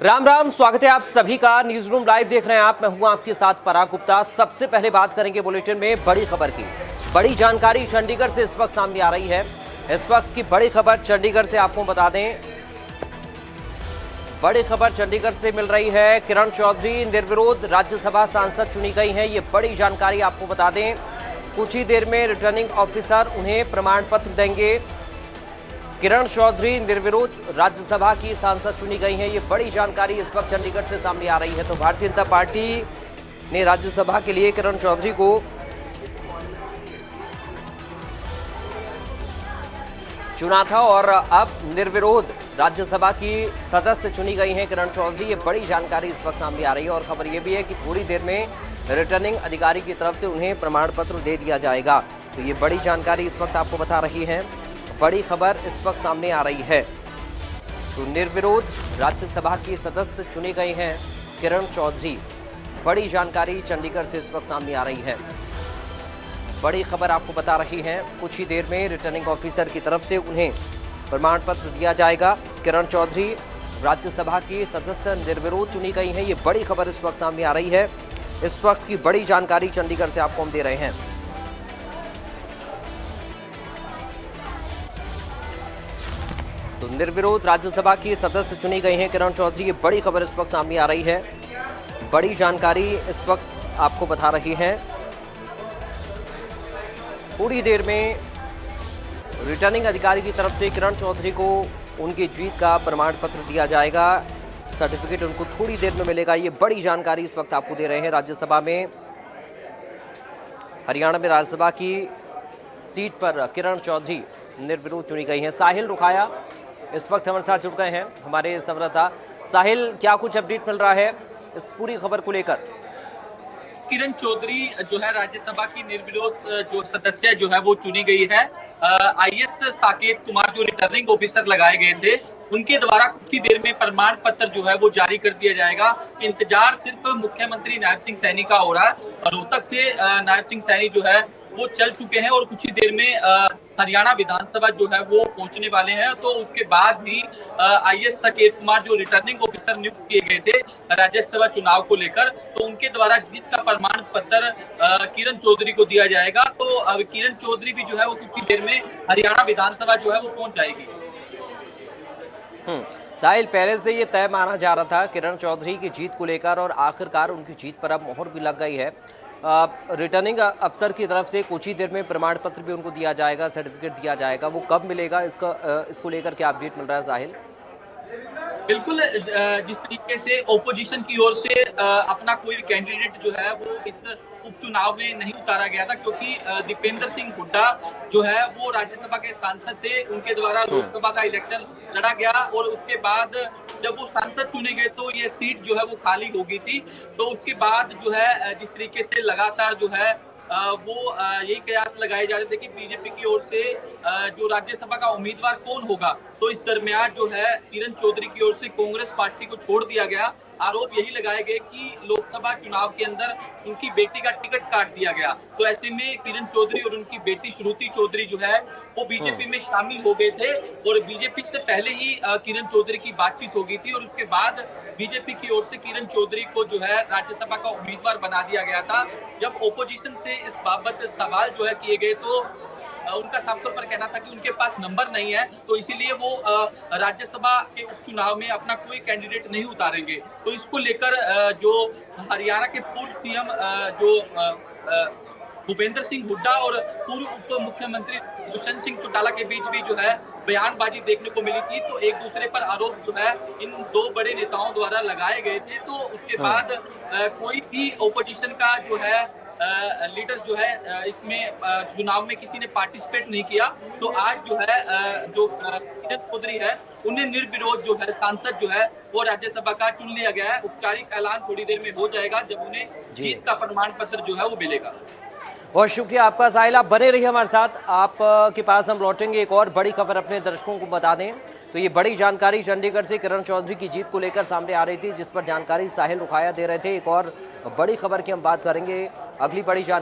राम राम, स्वागत है आप सभी का। न्यूज रूम लाइव देख रहे हैं आप। मैं हूं आपके साथ पराग गुप्ता। सबसे पहले बात करेंगे बुलेटिन में बड़ी खबर की। बड़ी जानकारी चंडीगढ़ से इस वक्त सामने आ रही है। इस वक्त की बड़ी खबर चंडीगढ़ से आपको बता दें। बड़ी खबर चंडीगढ़ से मिल रही है। किरण चौधरी निर्विरोध राज्यसभा सांसद चुनी गई हैं। ये बड़ी जानकारी आपको बता दें। कुछ ही देर में रिटर्निंग ऑफिसर उन्हें प्रमाण पत्र देंगे। किरण चौधरी निर्विरोध राज्यसभा की सांसद चुनी गई हैं। ये बड़ी जानकारी इस वक्त चंडीगढ़ से सामने आ रही है। तो भारतीय जनता पार्टी ने राज्यसभा के लिए किरण चौधरी को चुना था और अब निर्विरोध राज्यसभा की सदस्य चुनी गई हैं किरण चौधरी। ये बड़ी जानकारी इस वक्त सामने आ रही है और खबर ये भी है कि थोड़ी देर में रिटर्निंग अधिकारी की तरफ से उन्हें प्रमाण पत्र दे दिया जाएगा। तो ये बड़ी जानकारी इस वक्त आपको बता रही है। बड़ी खबर इस वक्त सामने आ रही है। तो निर्विरोध राज्यसभा की सदस्य चुनी गई हैं किरण चौधरी। बड़ी जानकारी चंडीगढ़ से इस वक्त सामने आ रही है। बड़ी खबर आपको बता रही है। कुछ ही देर में रिटर्निंग ऑफिसर की तरफ से उन्हें प्रमाण पत्र दिया जाएगा। किरण चौधरी राज्यसभा की सदस्य निर्विरोध चुनी गई हैं। ये बड़ी खबर इस वक्त सामने आ रही है। इस वक्त की बड़ी जानकारी चंडीगढ़ से आपको हम दे रहे हैं। तो निर्विरोध राज्यसभा की सदस्य चुनी गई हैं किरण चौधरी। ये बड़ी खबर इस वक्त सामने आ रही है। बड़ी जानकारी इस वक्त आपको बता रही है। थोड़ी देर में रिटर्निंग अधिकारी की तरफ से किरण चौधरी को उनकी जीत का प्रमाण पत्र दिया जाएगा। सर्टिफिकेट उनको थोड़ी देर में मिलेगा। ये बड़ी जानकारी इस वक्त आपको दे रहे हैं। राज्यसभा में, हरियाणा में राज्यसभा की सीट पर किरण चौधरी निर्विरोध चुनी गई हैं। साहिल रुखाया इस वक्त हमारे साथ जुड़ गए हैं, हमारे संवाददाता। साहिल, क्या कुछ अपडेट मिल रहा है इस पूरी खबर को लेकर? किरण चौधरी जो है राज्यसभा की निर्विरोध जो सदस्य जो है वो चुनी गई है। आईएएस साकेत कुमार जो रिटर्निंग ऑफिसर लगाए गए थे उनके द्वारा कुछ ही देर में प्रमाण पत्र जो है वो जारी कर दिया जाएगा। इंतजार सिर्फ मुख्यमंत्री नायब सिंह सैनी का हो रहा है। रोहतक से नायब सिंह सैनी जो है वो चल चुके हैं और कुछ ही देर में हरियाणा विधानसभा जो है वो पहुंचने वाले हैं। तो उसके बाद ही आईएएस साकेत कुमार जो रिटर्निंग ऑफिसर नियुक्त किए गए थे राज्यसभा चुनाव को लेकर, तो उनके द्वारा जीत का प्रमाण पत्र किरण चौधरी को दिया जाएगा। तो अब किरण चौधरी भी जो है वो कुछ ही देर में हरियाणा विधानसभा जो है वो पहुंच जाएगी। साहिल, पहले से ये तय माना जा रहा था किरण चौधरी की जीत को लेकर और आखिरकार उनकी जीत पर अब मोहर भी लग गई है। रिटर्निंग अफसर की तरफ से कुछ ही देर में प्रमाण पत्र भी उनको दिया जाएगा, सर्टिफिकेट दिया जाएगा। वो कब मिलेगा, इसको लेकर क्या अपडेट मिल रहा है साहिल? बिल्कुल, जिस तरीके से ओपोजिशन की ओर से अपना कोई कैंडिडेट जो है वो इस उपचुनाव में नहीं उतारा गया था, क्योंकि दीपेंद्र सिंह हुड्डा जो है वो राज्यसभा के सांसद थे। उनके द्वारा लोकसभा का इलेक्शन लड़ा गया और उसके बाद जब वो सांसद चुने गए तो ये सीट जो है वो खाली हो गई थी। तो उसके बाद जो है जिस तरीके से लगातार जो है वो यही कयास लगाए जा रहे थे कि बीजेपी की ओर से जो राज्यसभा का उम्मीदवार कौन होगा। तो इस दरमियान जो है किरण चौधरी की ओर से कांग्रेस पार्टी को छोड़ दिया गया। आरोप यही लगाए गए कि लोकसभा चुनाव के अंदर उनकी बेटी का टिकट काट दिया गया। तो ऐसे में किरण चौधरी और उनकी बेटी श्रुति चौधरी जो है वो बीजेपी में शामिल हो गए थे और बीजेपी से पहले ही किरण चौधरी की बातचीत हो गई थी और उसके बाद बीजेपी की ओर से किरण चौधरी को जो है राज्यसभा का उम्मीदवार बना दिया गया था। जब ओपोजिशन से इस बाबत सवाल जो है किए गए तो उनका साफ तौर पर कहना था कि उनके पास नंबर नहीं है, तो इसीलिए वो राज्यसभा के उपचुनाव में अपना कोई कैंडिडेट नहीं उतारेंगे। तो इसको लेकर जो हरियाणा के पूर्व सीएम जो भूपेंद्र सिंह हुड्डा और पूर्व उप मुख्यमंत्री दुष्यंत सिंह चौटाला के बीच भी जो है बयानबाजी देखने को मिली थी। तो एक दूसरे पर आरोप जो है इन दो बड़े नेताओं द्वारा लगाए गए थे। तो उसके बाद कोई भी ओपोजिशन का जो है लीडर जो है इसमें चुनाव में किसी ने पार्टिसिपेट नहीं किया। तो आज जो है जो किरण चौधरी है उन्हें निर्विरोध जो है सांसद जो है वो राज्यसभा का चुन लिया गया है। औपचारिक ऐलान थोड़ी देर में हो जाएगा जब उन्हें जीत का प्रमाण पत्र जो है वो मिलेगा। बहुत शुक्रिया आपका साहिल, आप बने रहिए हमारे साथ। आप के पास हम लौटेंगे एक और बड़ी खबर अपने दर्शकों को बता दें। तो ये बड़ी जानकारी चंडीगढ़ से किरण चौधरी की जीत को लेकर सामने आ रही थी, जिस पर जानकारी साहिल रुखाया दे रहे थे। एक और बड़ी खबर की हम बात करेंगे। अगली बड़ी जानकारी